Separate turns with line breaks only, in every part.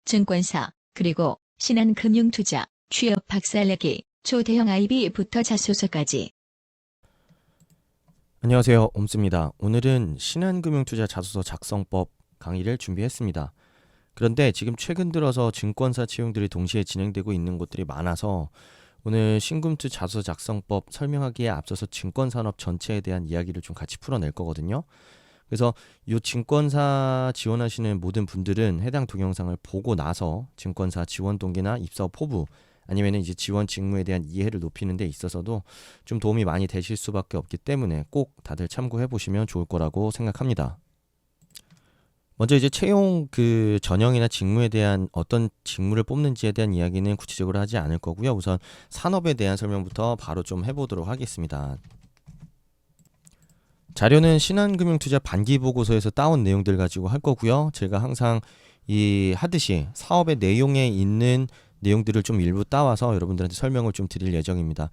증권사, 그리고 신한금융투자, 취업 박살내기, 초대형 IB부터 자소서까지.
안녕하세요, 옴스입니다. 오늘은 신한금융투자 자소서 작성법 강의를 준비했습니다. 그런데 지금 최근 들어서 증권사 채용들이 동시에 진행되고 있는 곳들이 많아서 오늘 신금투 자소서 작성법 설명하기에 앞서서 증권산업 전체에 대한 이야기를 좀 같이 풀어낼 거거든요. 그래서 이 증권사 지원하시는 모든 분들은 해당 동영상을 보고 나서 증권사 지원 동기나 입사 포부 아니면 이제 지원 직무에 대한 이해를 높이는 데 있어서도 좀 도움이 많이 되실 수밖에 없기 때문에 꼭 다들 참고해 보시면 좋을 거라고 생각합니다. 먼저 이제 채용 그 전형이나 직무에 대한 어떤 직무를 뽑는지에 대한 이야기는 구체적으로 하지 않을 거고요. 우선 산업에 대한 설명부터 바로 좀 해보도록 하겠습니다. 자료는 신한금융투자 반기보고서에서 따온 내용들 가지고 할 거고요. 제가 항상 하듯이 사업의 내용에 있는 내용들을 좀 일부 따와서 여러분들한테 설명을 좀 드릴 예정입니다.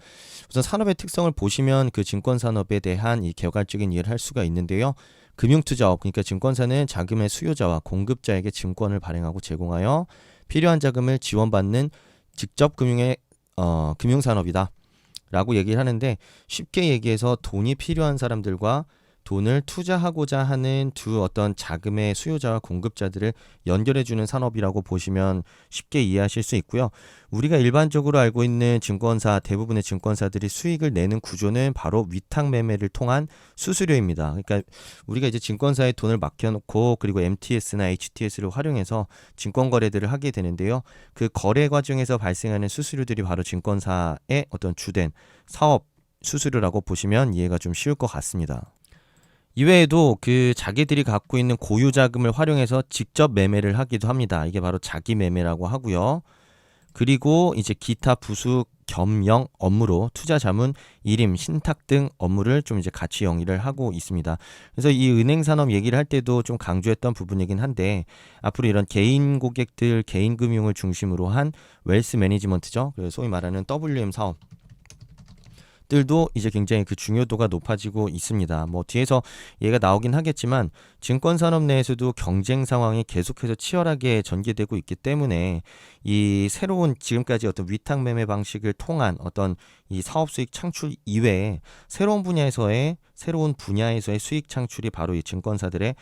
우선 산업의 특성을 보시면 그 증권산업에 대한 이 개괄적인 이해를 할 수가 있는데요. 금융투자업, 그러니까 증권사는 자금의 수요자와 공급자에게 증권을 발행하고 제공하여 필요한 자금을 지원받는 직접 금융산업이다 라고 얘기를 하는데, 쉽게 얘기해서 돈이 필요한 사람들과 돈을 투자하고자 하는 두 어떤 자금의 수요자와 공급자들을 연결해주는 산업이라고 보시면 쉽게 이해하실 수 있고요. 우리가 일반적으로 알고 있는 증권사, 대부분의 증권사들이 수익을 내는 구조는 바로 위탁 매매를 통한 수수료입니다. 그러니까 우리가 이제 증권사에 돈을 맡겨놓고 그리고 MTS나 HTS를 활용해서 증권 거래들을 하게 되는데요. 그 거래 과정에서 발생하는 수수료들이 바로 증권사의 어떤 주된 사업 수수료라고 보시면 이해가 좀 쉬울 것 같습니다. 이외에도 그 자기들이 갖고 있는 고유 자금을 활용해서 직접 매매를 하기도 합니다. 이게 바로 자기 매매라고 하고요. 그리고 이제 기타 부수 겸용 업무로 투자 자문, 일임, 신탁 등 업무를 좀 이제 같이 영위를 하고 있습니다. 그래서 이 은행 산업 얘기를 할 때도 좀 강조했던 부분이긴 한데, 앞으로 이런 개인 고객들, 개인 금융을 중심으로 한 웰스 매니지먼트죠. 그래서 소위 말하는 WM 사업 들도 이제 굉장히 그 중요도가 높아지고 있습니다. 뭐 뒤에서 얘가 나오긴 하겠지만 증권 산업 내에서도 경쟁 상황이 계속해서 치열하게 전개되고 있기 때문에 이 새로운 지금까지 어떤 위탁 매매 방식을 통한 어떤 이 사업 수익 창출 이외에 새로운 분야에서의 수익 창출이 바로 이 증권사들의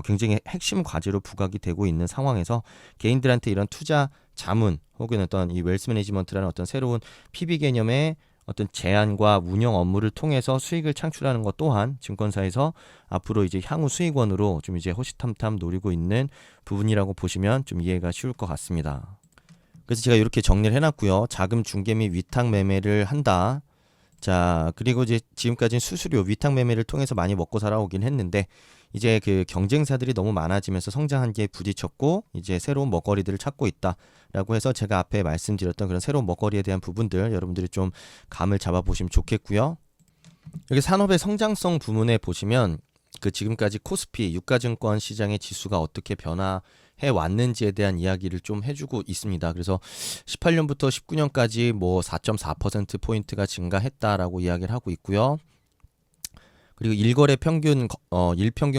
굉장히 핵심 과제로 부각이 되고 있는 상황에서 개인들한테 이런 투자 자문 혹은 어떤 이 웰스 매니지먼트라는 어떤 새로운 PB 개념의 어떤 제안과 운영 업무를 통해서 수익을 창출하는 것 또한 증권사에서 앞으로 이제 향후 수익원으로 좀 이제 호시탐탐 노리고 있는 부분이라고 보시면 좀 이해가 쉬울 것 같습니다. 그래서 제가 이렇게 정리를 해놨고요. 자금 중개 및 위탁 매매를 한다. 자, 그리고 이제 지금까지는 수수료, 위탁 매매를 통해서 많이 먹고 살아오긴 했는데, 이제 그 경쟁사들이 너무 많아지면서 성장 한계에 부딪혔고 이제 새로운 먹거리들을 찾고 있다라고 해서 제가 앞에 말씀드렸던 그런 새로운 먹거리에 대한 부분들 여러분들이 좀 감을 잡아보시면 좋겠고요. 여기 산업의 성장성 부문에 보시면 그 지금까지 코스피 유가증권 시장의 지수가 어떻게 변화해 왔는지에 대한 이야기를 좀 해주고 있습니다. 그래서 18년부터 19년까지 뭐 4.4%포인트가 증가했다라고 이야기를 하고 있고요. 그리고 일평균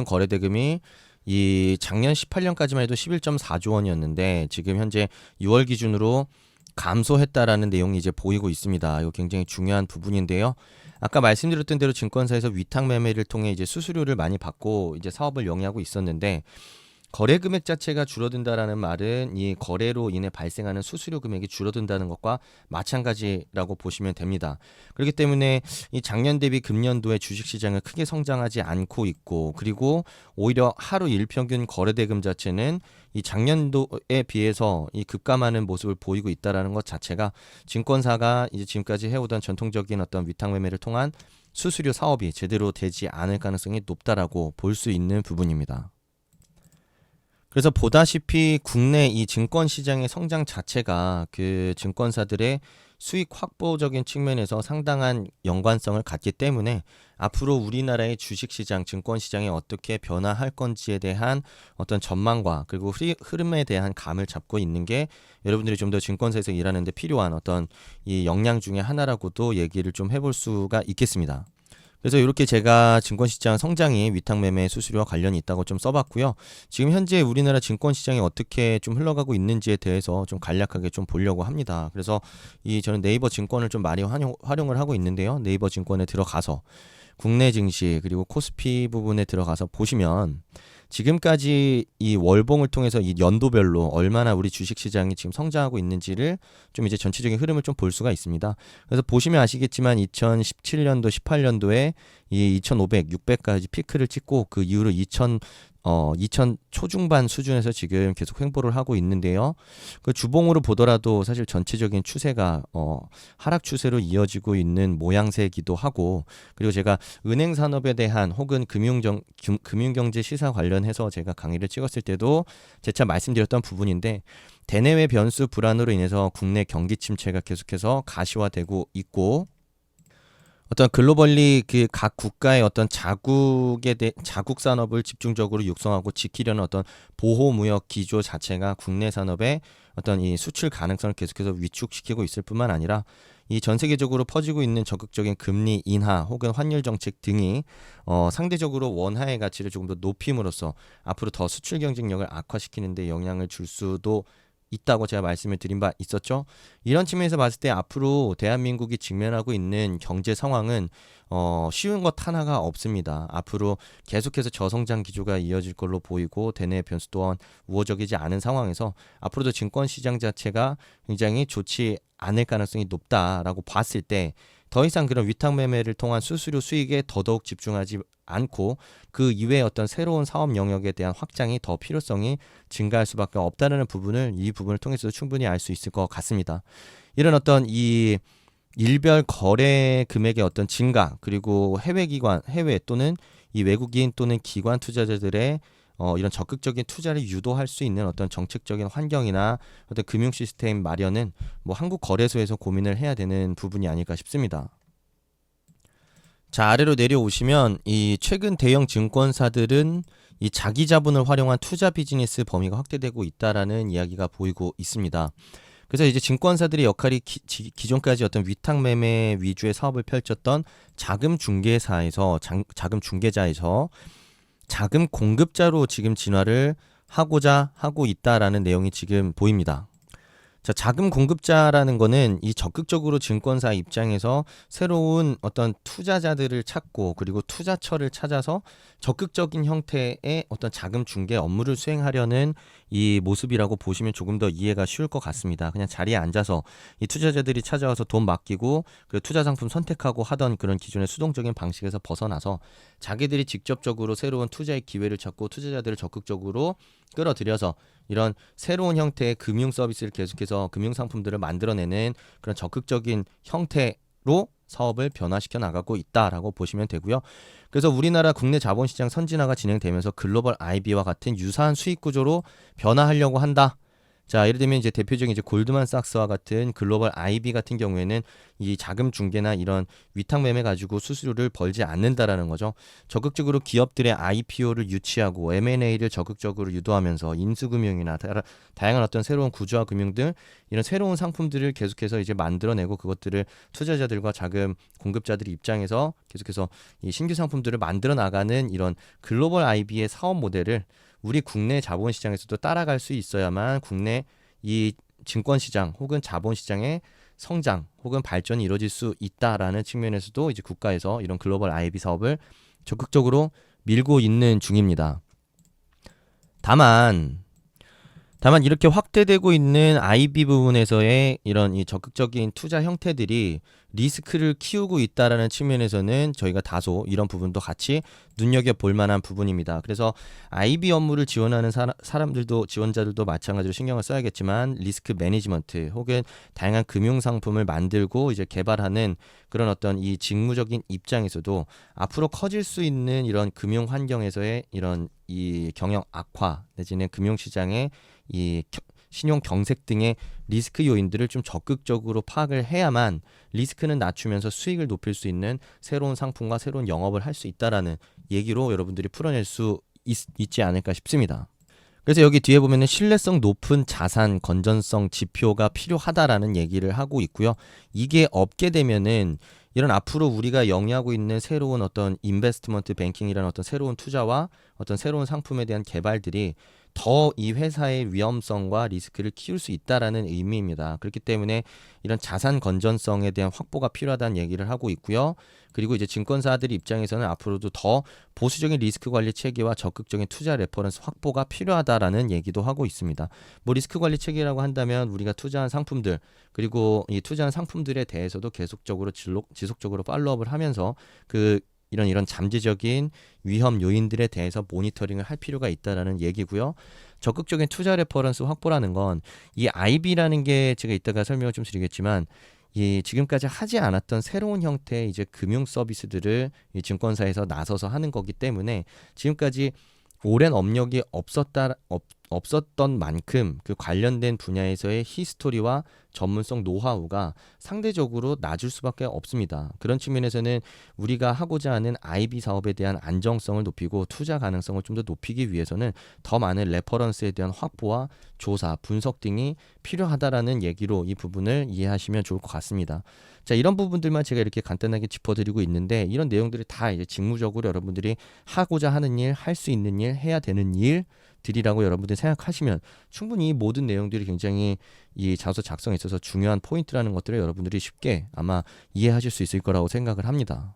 거래 대금이 이 작년 18년까지만 해도 11.4조 원이었는데 지금 현재 6월 기준으로 감소했다라는 내용이 이제 보이고 있습니다. 이거 굉장히 중요한 부분인데요. 아까 말씀드렸던 대로 증권사에서 위탁 매매를 통해 이제 수수료를 많이 받고 이제 사업을 영위하고 있었는데, 거래 금액 자체가 줄어든다라는 말은 이 거래로 인해 발생하는 수수료 금액이 줄어든다는 것과 마찬가지라고 보시면 됩니다. 그렇기 때문에 이 작년 대비 금년도에 주식시장은 크게 성장하지 않고 있고, 그리고 오히려 하루 일평균 거래 대금 자체는 이 작년도에 비해서 이 급감하는 모습을 보이고 있다라는 것 자체가 증권사가 이제 지금까지 해오던 전통적인 어떤 위탁 매매를 통한 수수료 사업이 제대로 되지 않을 가능성이 높다라고 볼 수 있는 부분입니다. 그래서 보다시피 국내 이 증권 시장의 성장 자체가 그 증권사들의 수익 확보적인 측면에서 상당한 연관성을 갖기 때문에 앞으로 우리나라의 주식시장, 증권시장이 어떻게 변화할 건지에 대한 어떤 전망과 그리고 흐름에 대한 감을 잡고 있는 게 여러분들이 좀 더 증권사에서 일하는 데 필요한 어떤 이 역량 중에 하나라고도 얘기를 좀 해볼 수가 있겠습니다. 그래서 이렇게 제가 증권시장 성장이 위탁매매 수수료와 관련이 있다고 좀 써봤고요. 지금 현재 우리나라 증권시장이 어떻게 좀 흘러가고 있는지에 대해서 좀 간략하게 좀 보려고 합니다. 그래서 저는 네이버 증권을 좀 많이 활용을 하고 있는데요. 네이버 증권에 들어가서 국내 증시 그리고 코스피 부분에 들어가서 보시면 지금까지 이 월봉을 통해서 이 연도별로 얼마나 우리 주식시장이 지금 성장하고 있는지를 좀 이제 전체적인 흐름을 좀 볼 수가 있습니다. 그래서 보시면 아시겠지만 2017년도, 18년도에 이 2,500, 600까지 피크를 찍고 그 이후로 2000 초중반 수준에서 지금 계속 횡보를 하고 있는데요. 그 주봉으로 보더라도 사실 전체적인 추세가 하락 추세로 이어지고 있는 모양새이기도 하고, 그리고 제가 은행 산업에 대한 혹은 금융경제 시사 관련해서 제가 강의를 찍었을 때도 재차 말씀드렸던 부분인데, 대내외 변수 불안으로 인해서 국내 경기 침체가 계속해서 가시화되고 있고, 어떤 글로벌리 그 각 국가의 어떤 자국 산업을 집중적으로 육성하고 지키려는 어떤 보호 무역 기조 자체가 국내 산업의 어떤 이 수출 가능성을 계속해서 위축시키고 있을 뿐만 아니라 이 전 세계적으로 퍼지고 있는 적극적인 금리 인하 혹은 환율 정책 등이 상대적으로 원화의 가치를 조금 더 높임으로써 앞으로 더 수출 경쟁력을 악화시키는 데 영향을 줄 수도 있다고 제가 말씀을 드린 바 있었죠. 이런 측면에서 봤을 때 앞으로 대한민국이 직면하고 있는 경제 상황은 쉬운 것 하나가 없습니다. 앞으로 계속해서 저성장 기조가 이어질 걸로 보이고, 대내 변수 또한 우호적이지 않은 상황에서 앞으로도 증권시장 자체가 굉장히 좋지 않을 가능성이 높다라고 봤을 때, 더 이상 그런 위탁매매를 통한 수수료 수익에 더더욱 집중하지 않고 그 이외의 어떤 새로운 사업 영역에 대한 확장이 더 필요성이 증가할 수밖에 없다는 부분을 이 부분을 통해서도 충분히 알 수 있을 것 같습니다. 이런 어떤 이 일별 거래 금액의 어떤 증가, 그리고 해외 또는 이 외국인 또는 기관 투자자들의 이런 적극적인 투자를 유도할 수 있는 어떤 정책적인 환경이나 어떤 금융 시스템 마련은 뭐 한국 거래소에서 고민을 해야 되는 부분이 아닐까 싶습니다. 자, 아래로 내려오시면 이 최근 대형 증권사들은 이 자기 자본을 활용한 투자 비즈니스 범위가 확대되고 있다라는 이야기가 보이고 있습니다. 그래서 이제 증권사들의 역할이 기존까지 어떤 위탁 매매 위주의 사업을 펼쳤던 자금 중개자에서 자금 공급자로 지금 진화를 하고자 하고 있다라는 내용이 지금 보입니다. 자, 자금 공급자라는 거는 이 적극적으로 증권사 입장에서 새로운 어떤 투자자들을 찾고, 그리고 투자처를 찾아서 적극적인 형태의 어떤 자금 중개 업무를 수행하려는 이 모습이라고 보시면 조금 더 이해가 쉬울 것 같습니다. 그냥 자리에 앉아서 이 투자자들이 찾아와서 돈 맡기고 그 투자 상품 선택하고 하던 그런 기존의 수동적인 방식에서 벗어나서 자기들이 직접적으로 새로운 투자의 기회를 찾고 투자자들을 적극적으로 끌어들여서 이런 새로운 형태의 금융 서비스를 계속해서 금융 상품들을 만들어내는 그런 적극적인 형태로 사업을 변화시켜 나가고 있다라고 보시면 되고요. 그래서 우리나라 국내 자본시장 선진화가 진행되면서 글로벌 IB와 같은 유사한 수익 구조로 변화하려고 한다. 자, 예를 들면 이제 대표적인 이제 골드만삭스와 같은 글로벌 IB 같은 경우에는 이 자금 중개나 이런 위탁 매매 가지고 수수료를 벌지 않는다라는 거죠. 적극적으로 기업들의 IPO를 유치하고 M&A를 적극적으로 유도하면서 인수금융이나 다양한 어떤 새로운 구조화 금융 등 이런 새로운 상품들을 계속해서 이제 만들어내고 그것들을 투자자들과 자금 공급자들의 입장에서 계속해서 이 신규 상품들을 만들어 나가는 이런 글로벌 IB의 사업 모델을 우리 국내 자본시장에서도 따라갈 수 있어야만 국내 이 증권시장 혹은 자본시장의 성장 혹은 발전이 이루어질 수 있다라는 측면에서도 이제 국가에서 이런 글로벌 IB 사업을 적극적으로 밀고 있는 중입니다. 다만 이렇게 확대되고 있는 IB 부분에서의 이런 이 적극적인 투자 형태들이 리스크를 키우고 있다라는 측면에서는 저희가 다소 이런 부분도 같이 눈여겨볼 만한 부분입니다. 그래서 IB 업무를 지원하는 지원자들도 마찬가지로 신경을 써야겠지만 리스크 매니지먼트 혹은 다양한 금융상품을 만들고 이제 개발하는 그런 어떤 이 직무적인 입장에서도 앞으로 커질 수 있는 이런 금융 환경에서의 이런 이 경영 악화 내지는 금융시장의 이 신용 경색 등의 리스크 요인들을 좀 적극적으로 파악을 해야만 리스크는 낮추면서 수익을 높일 수 있는 새로운 상품과 새로운 영업을 할 수 있다라는 얘기로 여러분들이 풀어낼 수 있지 않을까 싶습니다. 그래서 여기 뒤에 보면은 신뢰성 높은 자산 건전성 지표가 필요하다라는 얘기를 하고 있고요. 이게 없게 되면은 이런 앞으로 우리가 영위하고 있는 새로운 어떤 인베스트먼트 뱅킹이라는 어떤 새로운 투자와 어떤 새로운 상품에 대한 개발들이 더 이 회사의 위험성과 리스크를 키울 수 있다라는 의미입니다. 그렇기 때문에 이런 자산 건전성에 대한 확보가 필요하다는 얘기를 하고 있고요. 그리고 이제 증권사들 입장에서는 앞으로도 더 보수적인 리스크 관리 체계와 적극적인 투자 레퍼런스 확보가 필요하다라는 얘기도 하고 있습니다. 뭐 리스크 관리 체계라고 한다면 우리가 투자한 상품들 그리고 이 투자한 상품들에 대해서도 계속적으로 지속적으로 팔로우업을 하면서 이런 잠재적인 위험 요인들에 대해서 모니터링을 할 필요가 있다라는 얘기고요. 적극적인 투자 레퍼런스 확보라는 건 이 IB라는 게 제가 이따가 설명을 좀 드리겠지만 이 지금까지 하지 않았던 새로운 형태의 이제 금융 서비스들을 이 증권사에서 나서서 하는 거기 때문에 지금까지 오랜 업력이 없었던 만큼 그 관련된 분야에서의 히스토리와 전문성 노하우가 상대적으로 낮을 수밖에 없습니다. 그런 측면에서는 우리가 하고자 하는 IB 사업에 대한 안정성을 높이고 투자 가능성을 좀 더 높이기 위해서는 더 많은 레퍼런스에 대한 확보와 조사, 분석 등이 필요하다라는 얘기로 이 부분을 이해하시면 좋을 것 같습니다. 자, 이런 부분들만 제가 이렇게 간단하게 짚어드리고 있는데 이런 내용들이 다 이제 직무적으로 여러분들이 하고자 하는 일, 할 수 있는 일, 해야 되는 일들이라고 여러분들이 생각하시면 충분히 이 모든 내용들이 굉장히 이 자소 작성에 있어서 중요한 포인트라는 것들을 여러분들이 쉽게 아마 이해하실 수 있을 거라고 생각을 합니다.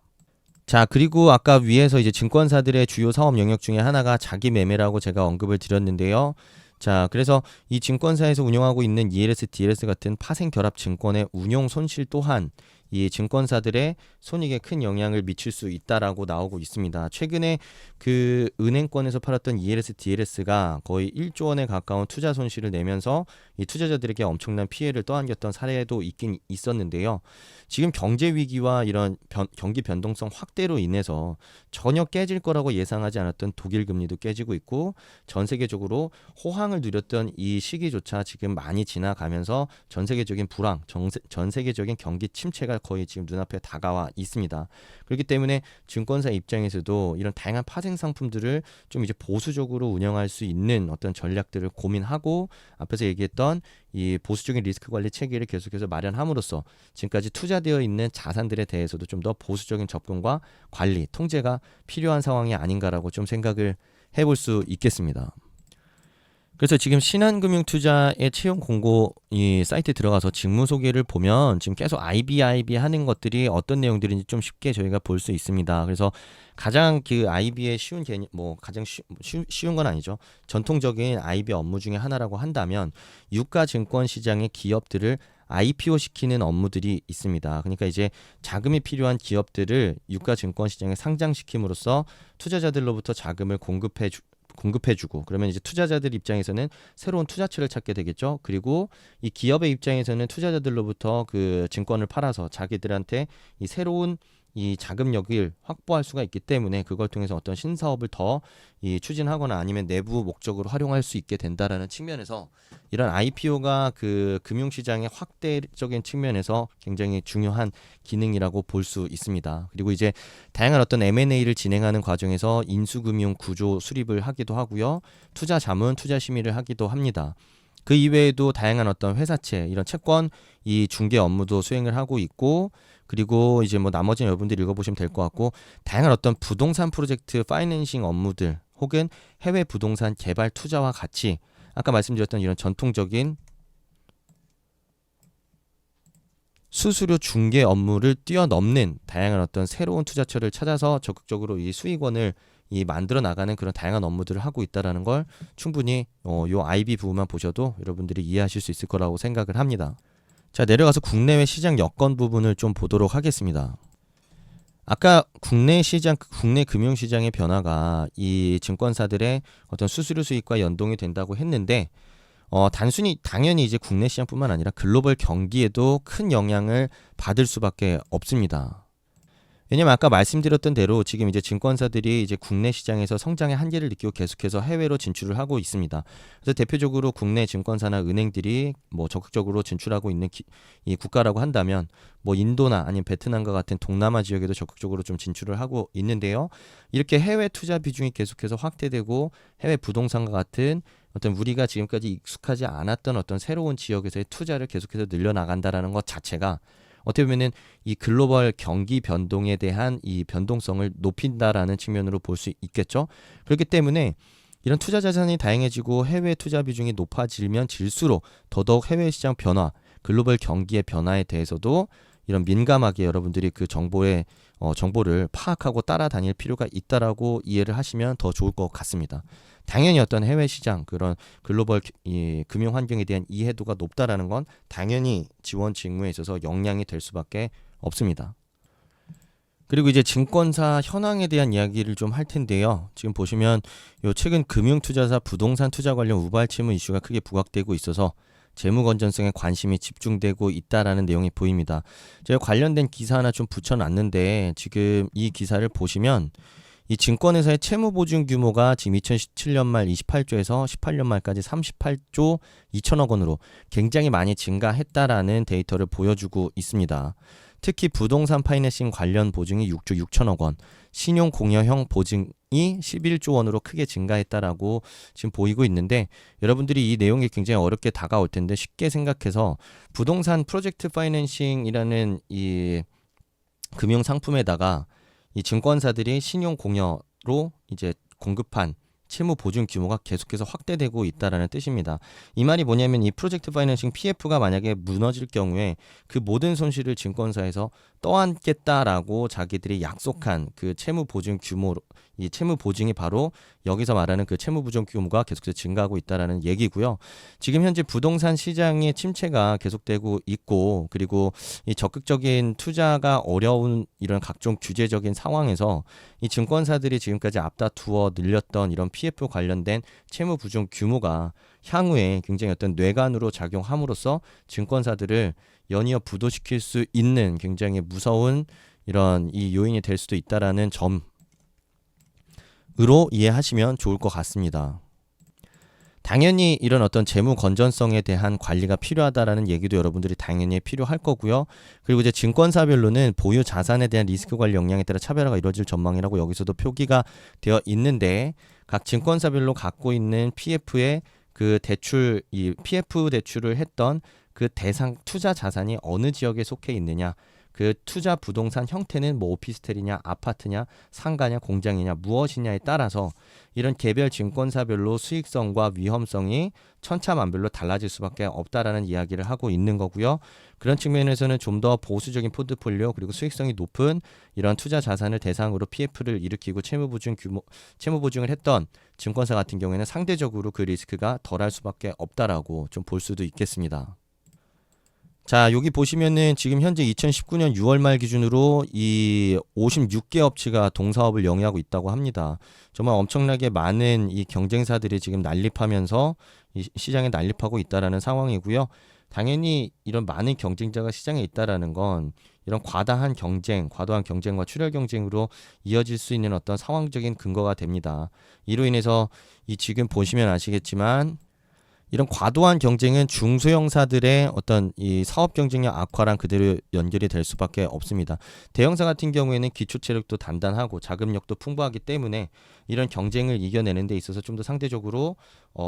자, 그리고 아까 위에서 이제 증권사들의 주요 사업 영역 중에 하나가 자기 매매라고 제가 언급을 드렸는데요. 자, 그래서 이 증권사에서 운영하고 있는 ELS, DLS 같은 파생 결합 증권의 운용 손실 또한 이 증권사들의 손익에 큰 영향을 미칠 수 있다라고 나오고 있습니다. 최근에 그 은행권에서 팔았던 ELS, DLS가 거의 1조 원에 가까운 투자 손실을 내면서 이 투자자들에게 엄청난 피해를 떠안겼던 사례도 있긴 있었는데요. 지금 경제 위기와 이런 경기 변동성 확대로 인해서 전혀 깨질 거라고 예상하지 않았던 독일 금리도 깨지고 있고 전 세계적으로 호황을 누렸던 이 시기조차 지금 많이 지나가면서 전 세계적인 불황, 전 세계적인 경기 침체가 거의 지금 눈앞에 다가와 있습니다. 그렇기 때문에 증권사 입장에서도 이런 다양한 파생 상품들을 좀 이제 보수적으로 운영할 수 있는 어떤 전략들을 고민하고 앞에서 얘기했던 이 보수적인 리스크 관리 체계를 계속해서 마련함으로써 지금까지 투자되어 있는 자산들에 대해서도 좀 더 보수적인 접근과 관리, 통제가 필요한 상황이 아닌가라고 좀 생각을 해볼 수 있겠습니다. 그래서 지금 신한금융투자의 채용 공고 이 사이트에 들어가서 직무 소개를 보면 지금 계속 IB 하는 것들이 어떤 내용들인지 좀 쉽게 저희가 볼 수 있습니다. 그래서 가장 그 IB의 쉬운 개념, 뭐 가장 쉬운 건 아니죠. 전통적인 IB 업무 중에 하나라고 한다면 유가 증권 시장의 기업들을 IPO 시키는 업무들이 있습니다. 그러니까 이제 자금이 필요한 기업들을 유가 증권 시장에 상장시킴으로써 투자자들로부터 자금을 공급해주고 그러면 이제 투자자들 입장에서는 새로운 투자처를 찾게 되겠죠. 그리고 이 기업의 입장에서는 투자자들로부터 그 증권을 팔아서 자기들한테 이 새로운 이 자금력을 확보할 수가 있기 때문에 그걸 통해서 어떤 신사업을 더 이 추진하거나 아니면 내부 목적으로 활용할 수 있게 된다라는 측면에서 이런 IPO가 그 금융시장의 확대적인 측면에서 굉장히 중요한 기능이라고 볼 수 있습니다. 그리고 이제 다양한 어떤 M&A를 진행하는 과정에서 인수금융 구조 수립을 하기도 하고요. 투자 자문, 투자 심의를 하기도 합니다. 그 이외에도 다양한 어떤 회사채, 이런 채권 이 중개 업무도 수행을 하고 있고 그리고 이제 뭐 나머지는 여러분들이 읽어보시면 될 것 같고 다양한 어떤 부동산 프로젝트 파이낸싱 업무들 혹은 해외 부동산 개발 투자와 같이 아까 말씀드렸던 이런 전통적인 수수료 중개 업무를 뛰어넘는 다양한 어떤 새로운 투자처를 찾아서 적극적으로 이 수익원을 이 만들어 나가는 그런 다양한 업무들을 하고 있다라는 걸 충분히 요 IB 부분만 보셔도 여러분들이 이해하실 수 있을 거라고 생각을 합니다. 자, 내려가서 국내외 시장 여건 부분을 좀 보도록 하겠습니다. 아까 국내 금융시장의 변화가 이 증권사들의 어떤 수수료 수익과 연동이 된다고 했는데 단순히 당연히 이제 국내 시장뿐만 아니라 글로벌 경기에도 큰 영향을 받을 수밖에 없습니다. 왜냐면 아까 말씀드렸던 대로 지금 이제 증권사들이 이제 국내 시장에서 성장의 한계를 느끼고 계속해서 해외로 진출을 하고 있습니다. 그래서 대표적으로 국내 증권사나 은행들이 뭐 적극적으로 진출하고 있는 이 국가라고 한다면 뭐 인도나 아니면 베트남과 같은 동남아 지역에도 적극적으로 좀 진출을 하고 있는데요. 이렇게 해외 투자 비중이 계속해서 확대되고 해외 부동산과 같은 어떤 우리가 지금까지 익숙하지 않았던 어떤 새로운 지역에서의 투자를 계속해서 늘려나간다라는 것 자체가 어떻게 보면은 이 글로벌 경기 변동에 대한 이 변동성을 높인다라는 측면으로 볼 수 있겠죠. 그렇기 때문에 이런 투자 자산이 다양해지고 해외 투자 비중이 높아지면 질수록 더더욱 해외 시장 변화, 글로벌 경기의 변화에 대해서도 이런 민감하게 여러분들이 그 정보를 파악하고 따라다닐 필요가 있다라고 이해를 하시면 더 좋을 것 같습니다. 당연히 어떤 해외 시장 그런 글로벌 금융 환경에 대한 이해도가 높다라는 건 당연히 지원 직무에 있어서 역량이 될 수밖에 없습니다. 그리고 이제 증권사 현황에 대한 이야기를 좀 할 텐데요. 지금 보시면 요 최근 금융투자사 부동산 투자 관련 우발 채무 이슈가 크게 부각되고 있어서 재무 건전성에 관심이 집중되고 있다라는 내용이 보입니다. 제가 관련된 기사 하나 좀 붙여놨는데 지금 이 기사를 보시면 이 증권회사의 채무 보증 규모가 지금 2017년 말 28조에서 18년 말까지 38조 2천억 원으로 굉장히 많이 증가했다라는 데이터를 보여주고 있습니다. 특히 부동산 파이낸싱 관련 보증이 6조 6천억 원, 신용 공여형 보증이 11조 원으로 크게 증가했다라고 지금 보이고 있는데 여러분들이 이 내용이 굉장히 어렵게 다가올 텐데 쉽게 생각해서 부동산 프로젝트 파이낸싱이라는 이 금융 상품에다가 이 증권사들이 신용 공여로 이제 공급한 채무 보증 규모가 계속해서 확대되고 있다라는 뜻입니다. 이 말이 뭐냐면 이 프로젝트 파이낸싱 PF가 만약에 무너질 경우에 그 모든 손실을 증권사에서 떠안겠다라고 자기들이 약속한 그 채무 보증 규모로 이 채무 보증이 바로 여기서 말하는 그 채무 보증 규모가 계속해서 증가하고 있다라는 얘기고요. 지금 현재 부동산 시장의 침체가 계속되고 있고 그리고 이 적극적인 투자가 어려운 이런 각종 규제적인 상황에서 이 증권사들이 지금까지 앞다투어 늘렸던 이런 PF 관련된 채무 보증 규모가 향후에 굉장히 어떤 뇌관으로 작용함으로써 증권사들을 연이어 부도시킬 수 있는 굉장히 무서운 이런 이 요인이 될 수도 있다라는 점으로 이해하시면 좋을 것 같습니다. 당연히 이런 어떤 재무 건전성에 대한 관리가 필요하다라는 얘기도 여러분들이 당연히 필요할 거고요. 그리고 이제 증권사별로는 보유 자산에 대한 리스크 관리 역량에 따라 차별화가 이루어질 전망이라고 여기서도 표기가 되어 있는데 각 증권사별로 갖고 있는 PF의 그 대출, 이 PF 대출을 했던 그 대상 투자 자산이 어느 지역에 속해 있느냐, 그 투자 부동산 형태는 뭐 오피스텔이냐, 아파트냐, 상가냐, 공장이냐, 무엇이냐에 따라서 이런 개별 증권사별로 수익성과 위험성이 천차만별로 달라질 수밖에 없다라는 이야기를 하고 있는 거고요. 그런 측면에서는 좀 더 보수적인 포트폴리오 그리고 수익성이 높은 이런 투자 자산을 대상으로 PF를 일으키고 채무 보증을 했던 증권사 같은 경우에는 상대적으로 그 리스크가 덜할 수밖에 없다라고 좀 볼 수도 있겠습니다. 자, 여기 보시면은 지금 현재 2019년 6월 말 기준으로 이 56개 업체가 동사업을 영위하고 있다고 합니다. 정말 엄청나게 많은 이 경쟁사들이 지금 난립하면서 이 시장에 난립하고 있다라는 상황이고요. 당연히 이런 많은 경쟁자가 시장에 있다라는 건 이런 과도한 경쟁과 출혈 경쟁으로 이어질 수 있는 어떤 상황적인 근거가 됩니다. 이로 인해서 이 지금 보시면 아시겠지만 이런 과도한 경쟁은 중소형사들의 어떤 이 사업 경쟁력 악화랑 그대로 연결이 될 수밖에 없습니다. 대형사 같은 경우에는 기초 체력도 단단하고 자금력도 풍부하기 때문에 이런 경쟁을 이겨내는 데 있어서 좀 더 상대적으로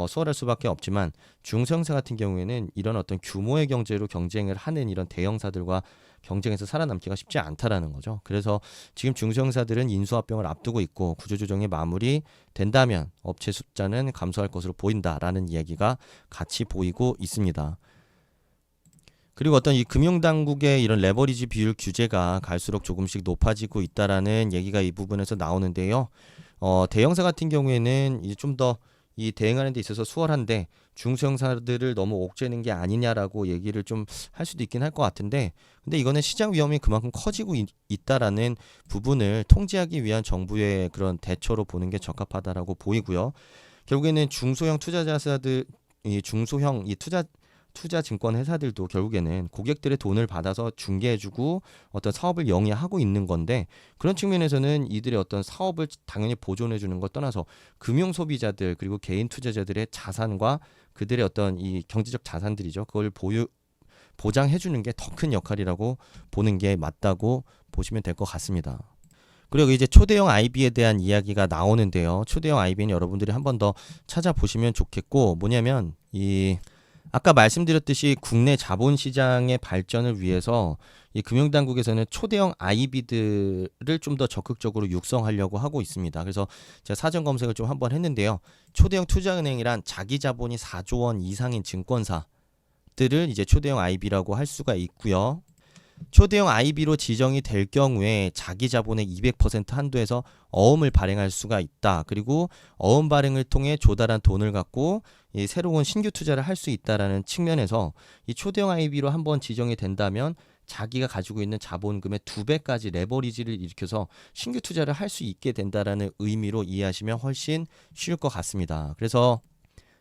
수월할 수밖에 없지만 중소형사 같은 경우에는 이런 어떤 규모의 경제로 경쟁을 하는 이런 대형사들과 경쟁에서 살아남기가 쉽지 않다라는 거죠. 그래서 지금 중소형사들은 인수합병을 앞두고 있고 구조조정이 마무리 된다면 업체 숫자는 감소할 것으로 보인다라는 이야기가 같이 보이고 있습니다. 그리고 어떤 이 금융당국의 이런 레버리지 비율 규제가 갈수록 조금씩 높아지고 있다라는 얘기가 이 부분에서 나오는데요. 대형사 같은 경우에는 이제 좀 더 이 대응하는 데 있어서 수월한데 중소형사들을 너무 옥죄는 게 아니냐라고 얘기를 좀 할 수도 있긴 할 것 같은데 근데 이거는 시장 위험이 그만큼 커지고 있다라는 부분을 통제하기 위한 정부의 그런 대처로 보는 게 적합하다라고 보이고요. 결국에는 중소형 투자자사들 이 중소형 이 투자 증권 회사들도 결국에는 고객들의 돈을 받아서 중개해주고 어떤 사업을 영위하고 있는 건데 그런 측면에서는 이들의 어떤 사업을 당연히 보존해주는 것 떠나서 금융 소비자들 그리고 개인 투자자들의 자산과 그들의 어떤 이 경제적 자산들이죠. 그걸 보장해주는 게 더 큰 역할이라고 보는 게 맞다고 보시면 될 것 같습니다. 그리고 이제 초대형 IB에 대한 이야기가 나오는데요. 초대형 IB는 여러분들이 한 번 더 찾아보시면 좋겠고 뭐냐면 이 아까 말씀드렸듯이 국내 자본시장의 발전을 위해서 이 금융당국에서는 초대형 IB들을 좀 더 적극적으로 육성하려고 하고 있습니다. 그래서 제가 사전 검색을 좀 한번 했는데요. 초대형 투자은행이란 자기 자본이 4조 원 이상인 증권사들을 이제 초대형 IB라고 할 수가 있고요. 초대형 IB로 지정이 될 경우에 자기 자본의 200% 한도에서 어음을 발행할 수가 있다. 그리고 어음 발행을 통해 조달한 돈을 갖고 이 새로운 신규 투자를 할 수 있다라는 측면에서 이 초대형 IB로 한번 지정이 된다면 자기가 가지고 있는 자본금의 2배까지 레버리지를 일으켜서 신규 투자를 할 수 있게 된다라는 의미로 이해하시면 훨씬 쉬울 것 같습니다. 그래서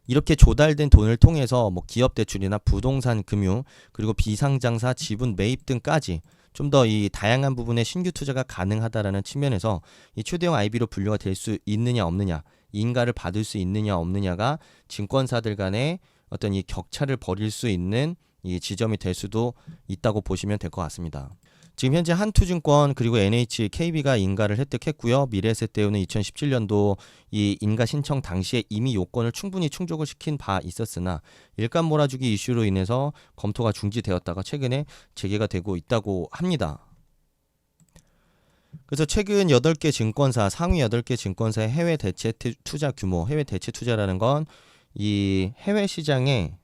이렇게 조달된 돈을 통해서 뭐 기업 대출이나 부동산 금융 그리고 비상장사 지분 매입 등까지 좀 더 이 다양한 부분의 신규 투자가 가능하다라는 측면에서 이 초대형 IB로 분류가 될 수 있느냐 없느냐, 인가를 받을 수 있느냐 없느냐가 증권사들 간의 어떤 이 격차를 벌일 수 있는 이 지점이 될 수도 있다고 보시면 될 것 같습니다. 지금 현재 한투증권 그리고 NH, KB가 인가를 획득했고요. 미래에셋대우는 2017년도 이 인가 신청 당시에 이미 요건을 충분히 충족을 시킨 바 있었으나 일감 몰아주기 이슈로 인해서 검토가 중지되었다가 최근에 재개가 되고 있다고 합니다. 그래서 최근 8개 증권사, 상위 8개 증권사의 해외 대체 투자 규모, 해외 대체 투자라는 건 이 해외 시장에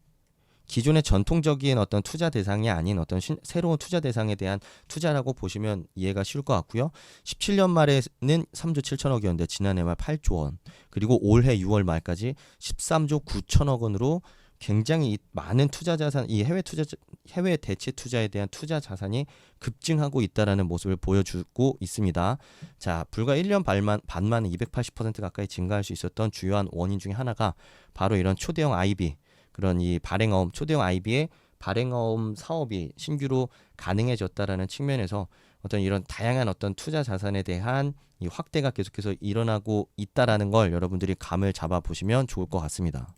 기존의 전통적인 어떤 투자 대상이 아닌 어떤 새로운 투자 대상에 대한 투자라고 보시면 이해가 쉬울 것 같고요. 17년 말에는 3조 7천억이었는데 지난해 말 8조 원, 그리고 올해 6월 말까지 13조 9천억 원으로 굉장히 많은 투자 자산, 이 해외 대체 투자에 대한 투자 자산이 급증하고 있다라는 모습을 보여주고 있습니다. 자, 불과 1년 반 만에 280% 가까이 증가할 수 있었던 주요한 원인 중에 하나가 바로 이런 초대형 IB, 그런 이 발행어음, 초대형 IB의 발행어음 사업이 신규로 가능해졌다라는 측면에서 어떤 이런 다양한 어떤 투자 자산에 대한 이 확대가 계속해서 일어나고 있다라는 걸 여러분들이 감을 잡아 보시면 좋을 것 같습니다.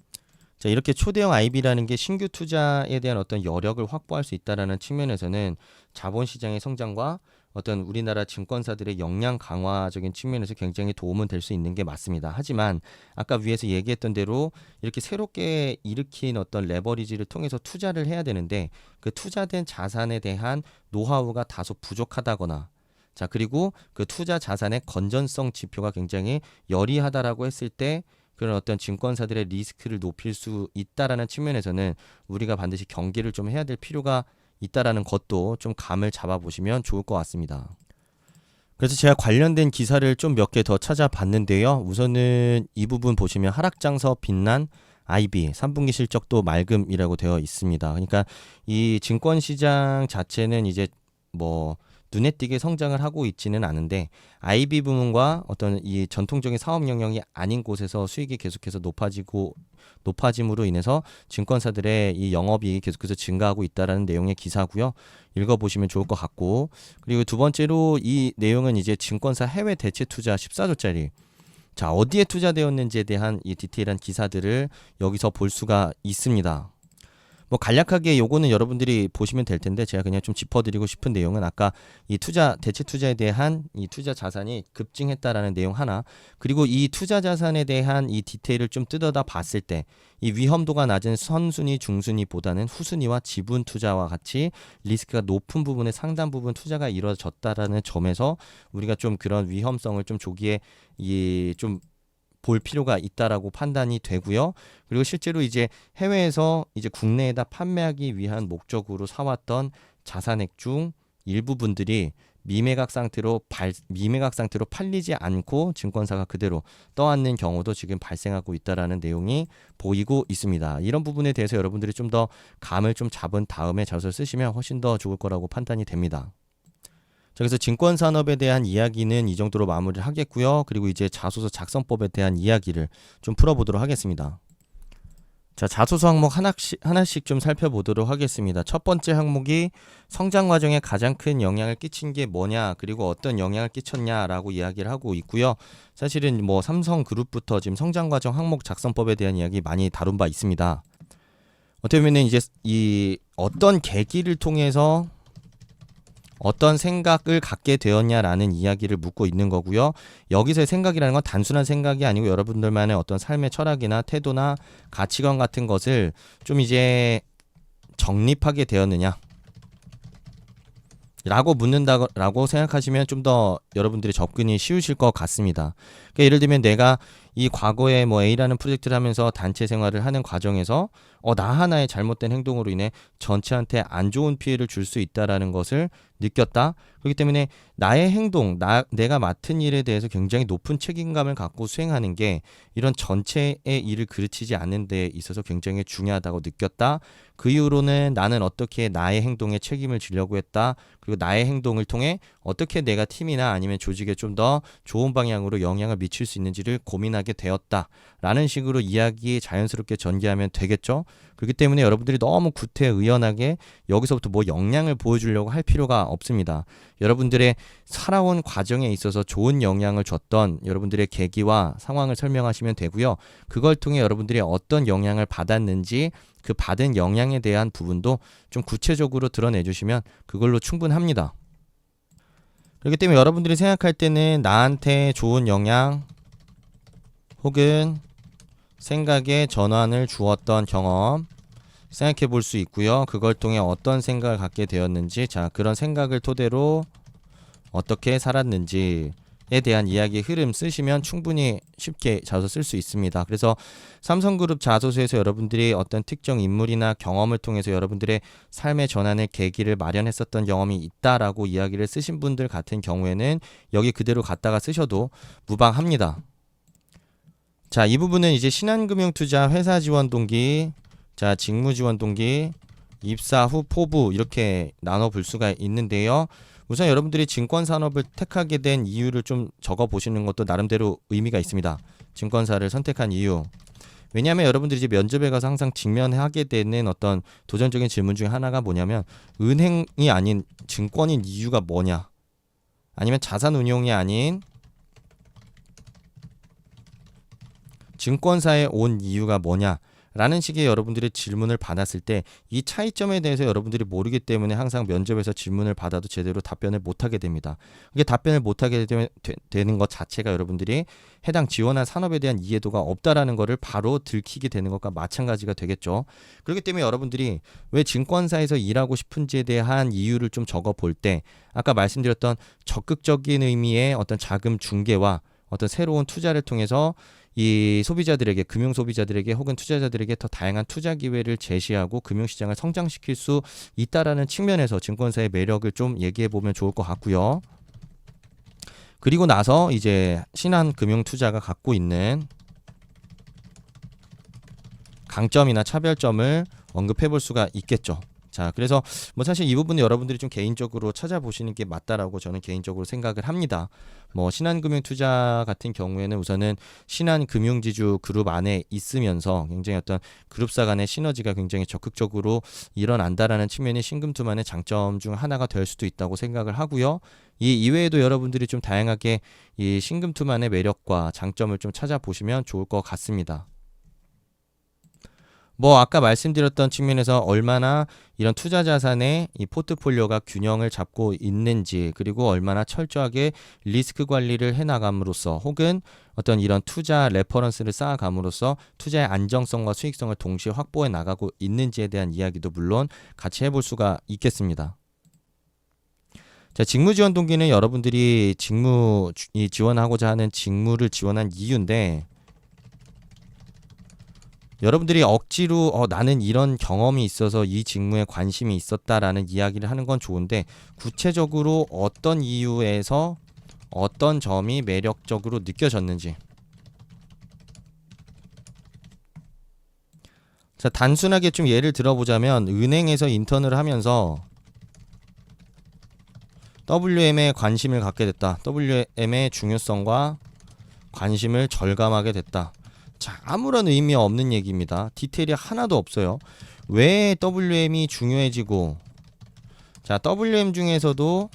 자, 이렇게 초대형 IB라는 게 신규 투자에 대한 어떤 여력을 확보할 수 있다라는 측면에서는 자본시장의 성장과 어떤 우리나라 증권사들의 역량 강화적인 측면에서 굉장히 도움은 될 수 있는 게 맞습니다. 하지만 아까 위에서 얘기했던 대로 이렇게 새롭게 일으킨 어떤 레버리지를 통해서 투자를 해야 되는데 그 투자된 자산에 대한 노하우가 다소 부족하다거나, 자, 그리고 그 투자 자산의 건전성 지표가 굉장히 열이하다라고 했을 때 그런 어떤 증권사들의 리스크를 높일 수 있다라는 측면에서는 우리가 반드시 경계를 좀 해야 될 필요가 있다라는 것도 좀 감을 잡아보시면 좋을 것 같습니다. 그래서 제가 관련된 기사를 좀 몇 개 더 찾아봤는데요. 우선은 이 부분 보시면 하락장서 빛난 IB 3분기 실적도 맑음이라고 되어 있습니다. 그러니까 이 증권시장 자체는 이제 뭐 눈에 띄게 성장을 하고 있지는 않은데 IB 부문과 어떤 이 전통적인 사업 영역이 아닌 곳에서 수익이 계속해서 높아짐으로 인해서 증권사들의 이 영업이익이 계속해서 증가하고 있다라는 내용의 기사고요. 읽어보시면 좋을 것 같고, 그리고 두 번째로 이 내용은 이제 증권사 해외 대체 투자 14조짜리, 자, 어디에 투자되었는지에 대한 이 디테일한 기사들을 여기서 볼 수가 있습니다. 뭐 간략하게 요거는 여러분들이 보시면 될 텐데 제가 그냥 좀 짚어드리고 싶은 내용은 아까 이 대체 투자에 대한 이 투자 자산이 급증했다라는 내용 하나, 그리고 이 투자 자산에 대한 이 디테일을 좀 뜯어다 봤을 때 이 위험도가 낮은 선순위, 중순위보다는 후순위와 지분 투자와 같이 리스크가 높은 부분에 상당 부분 투자가 이루어졌다라는 점에서 우리가 좀 그런 위험성을 좀 조기에 좀 볼 필요가 있다라고 판단이 되고요. 그리고 실제로 이제 해외에서 이제 국내에다 판매하기 위한 목적으로 사왔던 자산액 중 일부분들이 미매각 상태로 팔리지 않고 증권사가 그대로 떠안는 경우도 지금 발생하고 있다라는 내용이 보이고 있습니다. 이런 부분에 대해서 여러분들이 좀 더 감을 좀 잡은 다음에 자소를 쓰시면 훨씬 더 좋을 거라고 판단이 됩니다. 자, 그래서 증권산업에 대한 이야기는 이 정도로 마무리를 하겠고요. 그리고 이제 자소서 작성법에 대한 이야기를 좀 풀어보도록 하겠습니다. 자, 자소서 항목 하나씩 좀 살펴보도록 하겠습니다. 첫 번째 항목이 성장 과정에 가장 큰 영향을 끼친 게 뭐냐, 그리고 어떤 영향을 끼쳤냐라고 이야기를 하고 있고요. 사실은 뭐 삼성그룹부터 지금 성장 과정 항목 작성법에 대한 이야기 많이 다룬 바 있습니다. 어떻게 보면 이제 이 어떤 계기를 통해서 어떤 생각을 갖게 되었냐라는 이야기를 묻고 있는 거고요. 여기서의 생각이라는 건 단순한 생각이 아니고 여러분들만의 어떤 삶의 철학이나 태도나 가치관 같은 것을 좀 이제 정립하게 되었느냐 라고 묻는다라고 생각하시면 좀 더 여러분들이 접근이 쉬우실 것 같습니다. 그러니까 예를 들면 내가 이 과거에 뭐 A라는 프로젝트를 하면서 단체 생활을 하는 과정에서 나 하나의 잘못된 행동으로 인해 전체한테 안 좋은 피해를 줄 수 있다라는 것을 느꼈다. 그렇기 때문에 나의 행동, 내가 맡은 일에 대해서 굉장히 높은 책임감을 갖고 수행하는 게 이런 전체의 일을 그르치지 않는 데 있어서 굉장히 중요하다고 느꼈다. 그 이후로는 나는 어떻게 나의 행동에 책임을 지려고 했다. 그리고 나의 행동을 통해 어떻게 내가 팀이나 아니면 조직에 좀 더 좋은 방향으로 영향을 미칠 수 있는지를 고민하게 되었다. 라는 식으로 이야기 자연스럽게 전개하면 되겠죠. 그렇기 때문에 여러분들이 너무 구태의연하게 여기서부터 뭐 역량을 보여주려고 할 필요가 없습니다. 여러분들의 살아온 과정에 있어서 좋은 영향을 줬던 여러분들의 계기와 상황을 설명하시면 되고요. 그걸 통해 여러분들이 어떤 영향을 받았는지 그 받은 영향에 대한 부분도 좀 구체적으로 드러내주시면 그걸로 충분합니다. 그렇기 때문에 여러분들이 생각할 때는 나한테 좋은 영향 혹은 생각의 전환을 주었던 경험 생각해 볼 수 있고요. 그걸 통해 어떤 생각을 갖게 되었는지, 자, 그런 생각을 토대로 어떻게 살았는지에 대한 이야기의 흐름 쓰시면 충분히 쉽게 자소서 쓸 수 있습니다. 그래서 삼성그룹 자소서에서 여러분들이 어떤 특정 인물이나 경험을 통해서 여러분들의 삶의 전환의 계기를 마련했었던 경험이 있다라고 이야기를 쓰신 분들 같은 경우에는 여기 그대로 갖다가 쓰셔도 무방합니다. 자, 이 부분은 이제 신한금융투자 회사 지원 동기, 자, 직무 지원 동기, 입사 후 포부 이렇게 나눠 볼 수가 있는데요. 우선 여러분들이 증권산업을 택하게 된 이유를 좀 적어 보시는 것도 나름대로 의미가 있습니다. 증권사를 선택한 이유. 왜냐하면 여러분들이 이제 면접에 가서 항상 직면하게 되는 어떤 도전적인 질문 중에 하나가 뭐냐면 은행이 아닌 증권인 이유가 뭐냐? 아니면 자산운용이 아닌 증권사에 온 이유가 뭐냐? 라는 식의 여러분들의 질문을 받았을 때 이 차이점에 대해서 여러분들이 모르기 때문에 항상 면접에서 질문을 받아도 제대로 답변을 못하게 됩니다. 이게 답변을 못하게 되는 것 자체가 여러분들이 해당 지원한 산업에 대한 이해도가 없다라는 것을 바로 들키게 되는 것과 마찬가지가 되겠죠. 그렇기 때문에 여러분들이 왜 증권사에서 일하고 싶은지에 대한 이유를 좀 적어 볼 때 아까 말씀드렸던 적극적인 의미의 어떤 자금 중개와 어떤 새로운 투자를 통해서 이 소비자들에게, 금융 소비자들에게 혹은 투자자들에게 더 다양한 투자 기회를 제시하고 금융시장을 성장시킬 수 있다라는 측면에서 증권사의 매력을 좀 얘기해 보면 좋을 것 같고요. 그리고 나서 이제 신한금융투자가 갖고 있는 강점이나 차별점을 언급해 볼 수가 있겠죠. 자, 그래서 뭐 사실 이 부분은 여러분들이 좀 개인적으로 찾아보시는 게 맞다라고 저는 개인적으로 생각을 합니다. 뭐 신한금융투자 같은 경우에는 우선은 신한금융지주 그룹 안에 있으면서 굉장히 어떤 그룹사 간의 시너지가 굉장히 적극적으로 일어난다라는 측면이 신금투만의 장점 중 하나가 될 수도 있다고 생각을 하고요. 이 이외에도 여러분들이 좀 다양하게 이 신금투만의 매력과 장점을 좀 찾아보시면 좋을 것 같습니다. 뭐 아까 말씀드렸던 측면에서 얼마나 이런 투자 자산의 이 포트폴리오가 균형을 잡고 있는지, 그리고 얼마나 철저하게 리스크 관리를 해나감으로써 혹은 어떤 이런 투자 레퍼런스를 쌓아감으로써 투자의 안정성과 수익성을 동시에 확보해 나가고 있는지에 대한 이야기도 물론 같이 해볼 수가 있겠습니다. 자, 직무 지원 동기는 여러분들이 지원하고자 하는 직무를 지원한 이유인데, 여러분들이 억지로 나는 이런 경험이 있어서 이 직무에 관심이 있었다라는 이야기를 하는 건 좋은데, 구체적으로 어떤 이유에서 어떤 점이 매력적으로 느껴졌는지. 자, 단순하게 좀 예를 들어보자면 은행에서 인턴을 하면서 WM에 관심을 갖게 됐다. WM의 중요성과 관심을 절감하게 됐다. 자, 아무런 의미 없는 얘기입니다. 디테일이 하나도 없어요. 왜 WM이 중요해지고, 자, WM 중에서도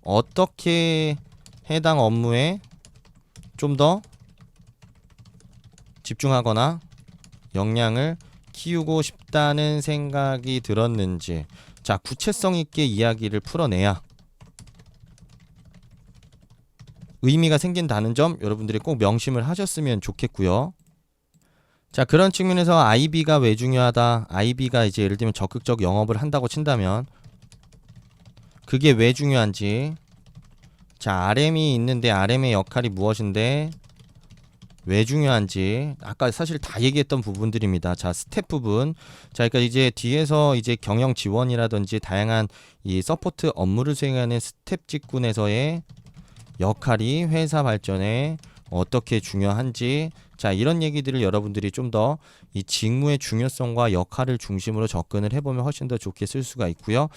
어떻게 해당 업무에 좀 더 집중하거나 역량을 키우고 싶다는 생각이 들었는지, 자, 구체성 있게 이야기를 풀어내야 의미가 생긴다는 점 여러분들이 꼭 명심을 하셨으면 좋겠고요. 자, 그런 측면에서 IB가 왜 중요하다? IB가 이제 예를 들면 적극적 영업을 한다고 친다면 그게 왜 중요한지, 자, RM이 있는데 RM의 역할이 무엇인데 왜 중요한지 아까 사실 다 얘기했던 부분들입니다. 자, 스텝 부분. 자, 그러니까 이제 뒤에서 이제 경영 지원이라든지 다양한 이 서포트 업무를 수행하는 스텝 직군에서의 역할이 회사 발전에 어떻게 중요한지, 자, 이런 얘기들을 여러분들이 좀 더 이 직무의 중요성과 역할을 중심으로 접근을 해보면 훨씬 더 좋게 쓸 수가 있고요.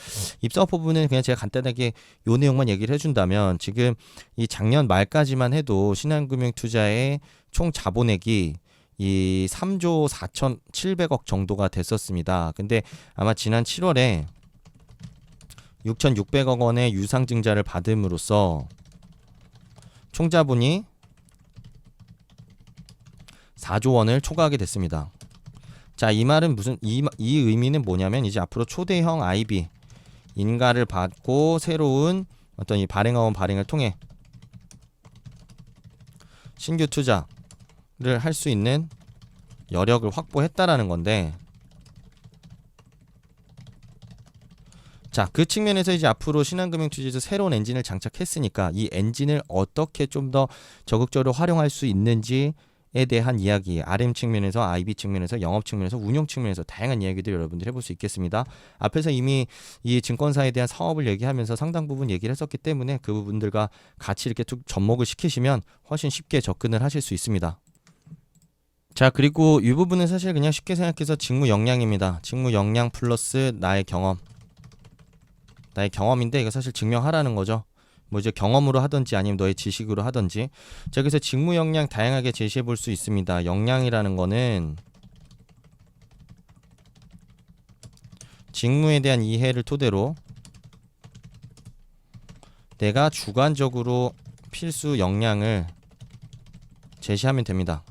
입사 부분은 그냥 제가 간단하게 요 내용만 얘기를 해준다면, 지금 이 작년 말까지만 해도 신한금융투자의 총 자본액이 이 3조 4,700억 정도가 됐었습니다. 근데 아마 지난 7월에 6,600억 원의 유상증자를 받음으로써 총 자본이 4조 원을 초과하게 됐습니다. 자, 이 말은 이 의미는 뭐냐면 이제 앞으로 초대형 IB 인가를 받고 새로운 어떤 이 발행하원 발행을 통해 신규 투자를 할 수 있는 여력을 확보했다라는 건데, 자, 그 측면에서 이제 앞으로 신한금융투자에서 새로운 엔진을 장착했으니까 이 엔진을 어떻게 좀 더 적극적으로 활용할 수 있는지에 대한 이야기, RM 측면에서, IB 측면에서, 영업 측면에서, 운용 측면에서 다양한 이야기들 여러분들 해볼 수 있겠습니다. 앞에서 이미 이 증권사에 대한 사업을 얘기하면서 상당 부분 얘기를 했었기 때문에 그 부분들과 같이 이렇게 쭉 접목을 시키시면 훨씬 쉽게 접근을 하실 수 있습니다. 자, 그리고 이 부분은 사실 그냥 쉽게 생각해서 직무 역량입니다. 직무 역량 플러스 나의 경험인데 이거 사실 증명하라는 거죠. 뭐 이제 경험으로 하든지 아니면 너의 지식으로 하든지. 자, 그래서 직무 역량 다양하게 제시해 볼 수 있습니다. 역량이라는 거는 직무에 대한 이해를 토대로 내가 주관적으로 필수 역량을 제시하면 됩니다.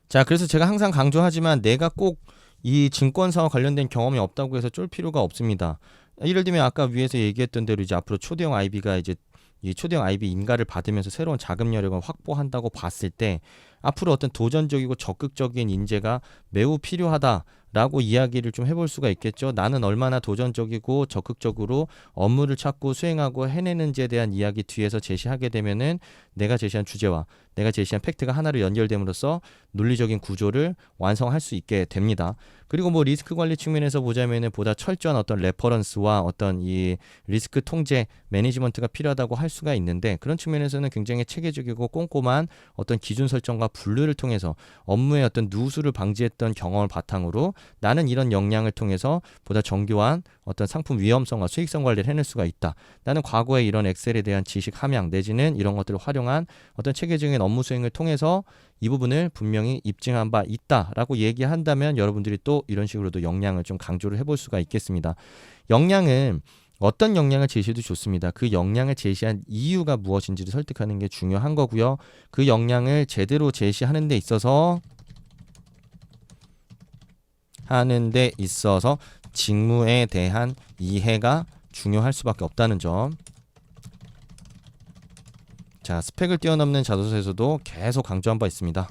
자, 그래서 제가 항상 강조하지만 내가 꼭 이 증권사와 관련된 경험이 없다고 해서 쫄 필요가 없습니다. 예를 들면 아까 위에서 얘기했던 대로 이제 앞으로 초대형 IB가 이제 이 초대형 IB 인가를 받으면서 새로운 자금 여력을 확보한다고 봤을 때 앞으로 어떤 도전적이고 적극적인 인재가 매우 필요하다라고 이야기를 좀 해볼 수가 있겠죠. 나는 얼마나 도전적이고 적극적으로 업무를 찾고 수행하고 해내는지에 대한 이야기 뒤에서 제시하게 되면은 내가 제시한 주제와 내가 제시한 팩트가 하나로 연결됨으로써 논리적인 구조를 완성할 수 있게 됩니다. 그리고 뭐 리스크 관리 측면에서 보자면은 보다 철저한 어떤 레퍼런스와 어떤 이 리스크 통제 매니지먼트가 필요하다고 할 수가 있는데, 그런 측면에서는 굉장히 체계적이고 꼼꼼한 어떤 기준 설정과 분류를 통해서 업무의 어떤 누수를 방지했던 경험을 바탕으로 나는 이런 역량을 통해서 보다 정교한 어떤 상품 위험성과 수익성 관리를 해낼 수가 있다. 나는 과거에 이런 엑셀에 대한 지식 함양 내지는 이런 것들을 활용한 어떤 체계적인 업무 수행을 통해서 이 부분을 분명히 입증한 바 있다라고 얘기한다면 여러분들이 또 이런 식으로도 역량을 좀 강조를 해볼 수가 있겠습니다. 역량은 어떤 역량을 제시해도 좋습니다. 그 역량을 제시한 이유가 무엇인지를 설득하는 게 중요한 거고요. 그 역량을 제대로 제시하는 데 있어서 직무에 대한 이해가 중요할 수밖에 없다는 점. 자, 스펙을 뛰어넘는 자소서에서도 계속 강조한 바 있습니다.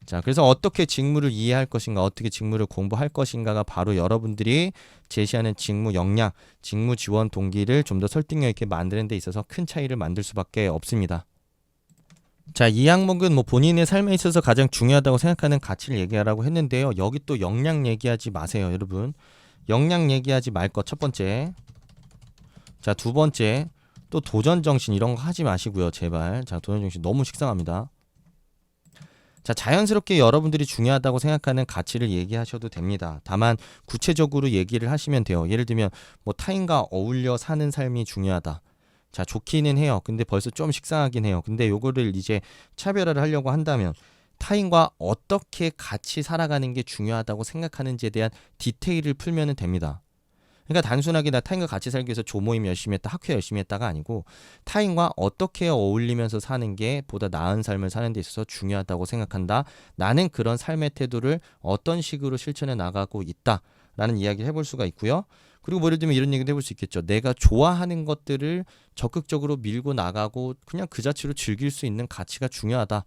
자, 그래서 어떻게 직무를 이해할 것인가, 어떻게 직무를 공부할 것인가가 바로 여러분들이 제시하는 직무 역량, 직무 지원 동기를 좀 더 설득력 있게 만드는 데 있어서 큰 차이를 만들 수밖에 없습니다. 자, 이 항목은 뭐 본인의 삶에 있어서 가장 중요하다고 생각하는 가치를 얘기하라고 했는데요. 여기 또 역량 얘기하지 마세요, 여러분. 역량 얘기하지 말 것 첫 번째. 자, 두 번째. 또 도전정신 이런 거 하지 마시고요, 제발. 자, 도전정신 너무 식상합니다. 자, 자연스럽게 여러분들이 중요하다고 생각하는 가치를 얘기하셔도 됩니다. 다만 구체적으로 얘기를 하시면 돼요. 예를 들면 뭐 타인과 어울려 사는 삶이 중요하다. 자, 좋기는 해요. 근데 벌써 좀 식상하긴 해요. 근데 요거를 이제 차별화를 하려고 한다면 타인과 어떻게 같이 살아가는 게 중요하다고 생각하는지에 대한 디테일을 풀면 됩니다. 그러니까 단순하게 나 타인과 같이 살기 위해서 조모임 열심히 했다, 학회 열심히 했다가 아니고 타인과 어떻게 어울리면서 사는 게 보다 나은 삶을 사는 데 있어서 중요하다고 생각한다. 나는 그런 삶의 태도를 어떤 식으로 실천해 나가고 있다라는 이야기를 해볼 수가 있고요. 그리고 뭐 예를 들면 이런 얘기도 해볼 수 있겠죠. 내가 좋아하는 것들을 적극적으로 밀고 나가고 그냥 그 자체로 즐길 수 있는 가치가 중요하다.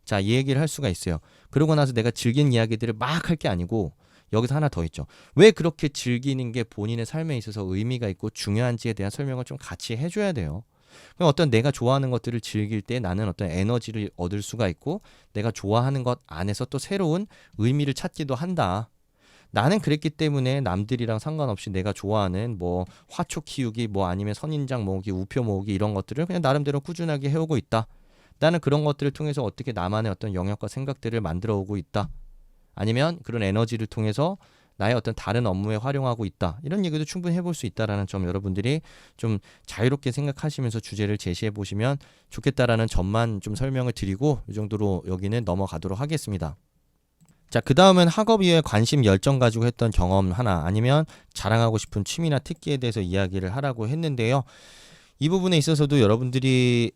자, 이 얘기를 할 수가 있어요. 그러고 나서 내가 즐긴 이야기들을 막 할 게 아니고 여기서 하나 더 있죠. 왜 그렇게 즐기는 게 본인의 삶에 있어서 의미가 있고 중요한지에 대한 설명을 좀 같이 해줘야 돼요. 그럼 어떤 내가 좋아하는 것들을 즐길 때 나는 어떤 에너지를 얻을 수가 있고 내가 좋아하는 것 안에서 또 새로운 의미를 찾기도 한다. 나는 그랬기 때문에 남들이랑 상관없이 내가 좋아하는 뭐 화초 키우기 뭐 아니면 선인장 모으기 우표 모으기 이런 것들을 그냥 나름대로 꾸준하게 해오고 있다. 나는 그런 것들을 통해서 어떻게 나만의 어떤 영역과 생각들을 만들어 오고 있다. 아니면 그런 에너지를 통해서 나의 어떤 다른 업무에 활용하고 있다. 이런 얘기도 충분히 해볼 수 있다라는 점 여러분들이 좀 자유롭게 생각하시면서 주제를 제시해 보시면 좋겠다라는 점만 좀 설명을 드리고 이 정도로 여기는 넘어가도록 하겠습니다. 자, 그 다음은 학업 이외에 관심 열정 가지고 했던 경험 하나 아니면 자랑하고 싶은 취미나 특기에 대해서 이야기를 하라고 했는데요. 이 부분에 있어서도 여러분들이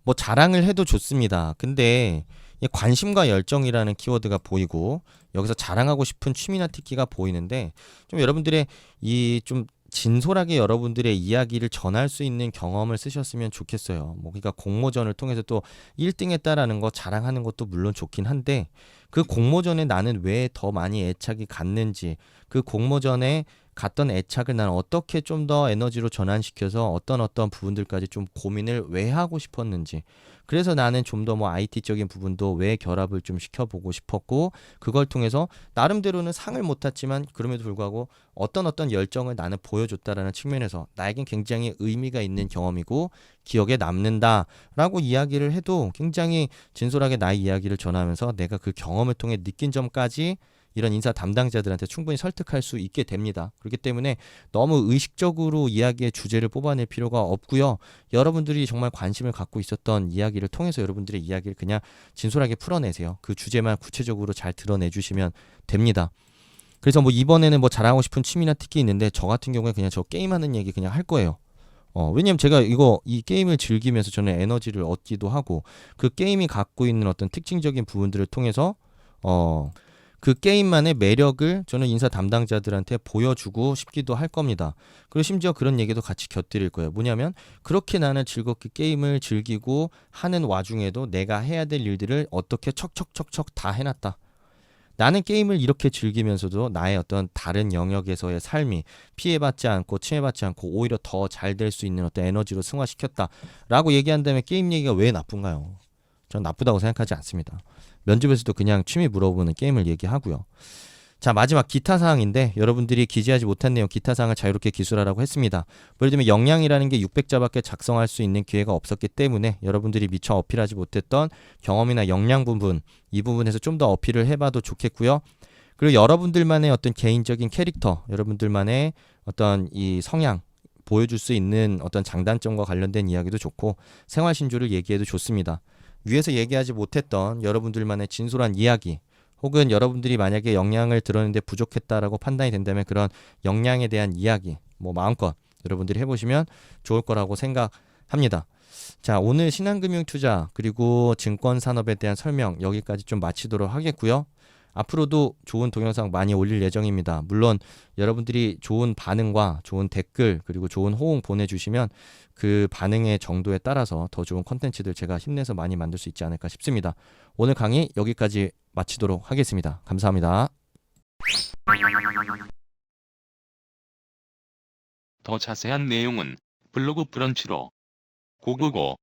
뭐 자랑을 해도 좋습니다. 근데 이 관심과 열정이라는 키워드가 보이고 여기서 자랑하고 싶은 취미나 특기가 보이는데 좀 여러분들의 이 좀 진솔하게 여러분들의 이야기를 전할 수 있는 경험을 쓰셨으면 좋겠어요. 뭐 그러니까 공모전을 통해서 또 1등 했다라는 거 자랑하는 것도 물론 좋긴 한데 그 공모전에 나는 왜 더 많이 애착이 갔는지 그 공모전에 갔던 애착을 나는 어떻게 좀 더 에너지로 전환시켜서 어떤 부분들까지 좀 고민을 왜 하고 싶었는지 그래서 나는 좀 더 뭐 IT적인 부분도 왜 결합을 좀 시켜보고 싶었고 그걸 통해서 나름대로는 상을 못 탔지만 그럼에도 불구하고 어떤 열정을 나는 보여줬다라는 측면에서 나에겐 굉장히 의미가 있는 경험이고 기억에 남는다라고 이야기를 해도 굉장히 진솔하게 나의 이야기를 전하면서 내가 그 경험을 통해 느낀 점까지 이런 인사 담당자들한테 충분히 설득할 수 있게 됩니다. 그렇기 때문에 너무 의식적으로 이야기의 주제를 뽑아낼 필요가 없고요. 여러분들이 정말 관심을 갖고 있었던 이야기를 통해서 여러분들의 이야기를 그냥 진솔하게 풀어내세요. 그 주제만 구체적으로 잘 드러내 주시면 됩니다. 그래서 뭐 이번에는 뭐 자랑하고 싶은 취미나 특기 있는데 저 같은 경우에 그냥 저 게임하는 얘기 그냥 할 거예요. 왜냐면 제가 이 게임을 즐기면서 저는 에너지를 얻기도 하고 그 게임이 갖고 있는 어떤 특징적인 부분들을 통해서 그 게임만의 매력을 저는 인사 담당자들한테 보여주고 싶기도 할 겁니다. 그리고 심지어 그런 얘기도 같이 곁들일 거예요. 뭐냐면 그렇게 나는 즐겁게 게임을 즐기고 하는 와중에도 내가 해야 될 일들을 어떻게 척척척척 다 해놨다. 나는 게임을 이렇게 즐기면서도 나의 어떤 다른 영역에서의 삶이 피해받지 않고 침해받지 않고 오히려 더 잘 될 수 있는 어떤 에너지로 승화시켰다라고 얘기한다면 게임 얘기가 왜 나쁜가요? 전 나쁘다고 생각하지 않습니다. 면접에서도 그냥 취미 물어보는 게임을 얘기하고요. 자, 마지막 기타 사항인데 여러분들이 기재하지 못한 내용 기타 사항을 자유롭게 기술하라고 했습니다. 예를 들면 역량이라는 게 600자밖에 작성할 수 있는 기회가 없었기 때문에 여러분들이 미처 어필하지 못했던 경험이나 역량 부분 이 부분에서 좀 더 어필을 해봐도 좋겠고요. 그리고 여러분들만의 어떤 개인적인 캐릭터, 여러분들만의 어떤 이 성향 보여줄 수 있는 어떤 장단점과 관련된 이야기도 좋고 생활신조를 얘기해도 좋습니다. 위에서 얘기하지 못했던 여러분들만의 진솔한 이야기 혹은 여러분들이 만약에 역량을 드러내는데 부족했다라고 판단이 된다면 그런 역량에 대한 이야기 뭐 마음껏 여러분들이 해보시면 좋을 거라고 생각합니다. 자, 오늘 신한금융투자 그리고 증권산업에 대한 설명 여기까지 좀 마치도록 하겠고요. 앞으로도 좋은 동영상 많이 올릴 예정입니다. 물론 여러분들이 좋은 반응과 좋은 댓글 그리고 좋은 호응 보내주시면 그 반응의 정도에 따라서 더 좋은 콘텐츠들 제가 힘내서 많이 만들 수 있지 않을까 싶습니다. 오늘 강의 여기까지 마치도록 하겠습니다. 감사합니다.
더 자세한 내용은 블로그 브런치로 고고고